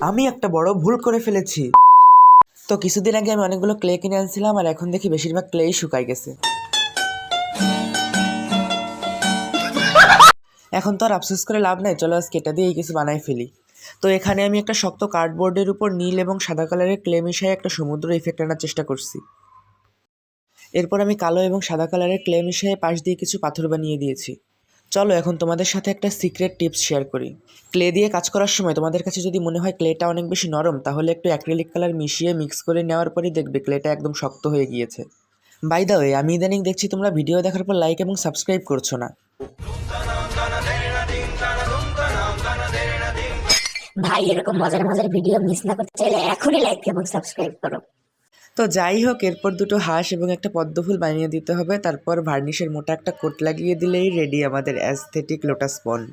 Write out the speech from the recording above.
আমি একটা বড় ভুল করে ফেলেছি। তো কিছুদিন আগে আমি অনেকগুলো ক্লে কিনে আনছিলাম আর এখন দেখি বেশিরভাগ ক্লেই শুকাই গেছে। এখন তো আর আফসোস করে লাভ নাই, চলো আজকে এটা দিয়েই কিছু বানাই ফেলি। তো এখানে আমি একটা শক্ত কার্ডবোর্ডের উপর নীল এবং সাদা কালারের ক্লে মিশিয়ে একটা সমুদ্র ইফেক্ট আনার চেষ্টা করছি। এরপর আমি কালো এবং সাদা কালারের ক্লে মিশিয়ে পাশ দিয়ে কিছু পাথর বানিয়ে দিয়েছি। চলো এখন তোমাদের সাথে একটা সিক্রেট টিপস শেয়ার করি। ক্লে দিয়ে কাজ করার সময় তোমাদের কাছে যদি মনে হয় ক্লেটা অনেক বেশি নরম, তাহলে একটু অ্যাক্রিলিক কালার মিশিয়ে মিক্স করে নেওয়ার পরই দেখবে ক্লেটা একদম শক্ত হয়ে গিয়েছে। বাই দ্য ওয়ে, আমি ইদানিং দেখছি তোমরা ভিডিও দেখার পর লাইক এবং সাবস্ক্রাইব করছো না। ভাই এরকম মজার মজার ভিডিও মিস না করতে চাইলে এখনই লাইক এবং সাবস্ক্রাইব করো। তো যাই হোক, এরপর দুটো হাঁস এবং একটা পদ্মফুল বানিয়ে দিতে হবে। তারপর ভার্নিশের মোটা একটা কোট লাগিয়ে দিলেই রেডি আমাদের অ্যাস্থেটিক লোটাস পন্ড।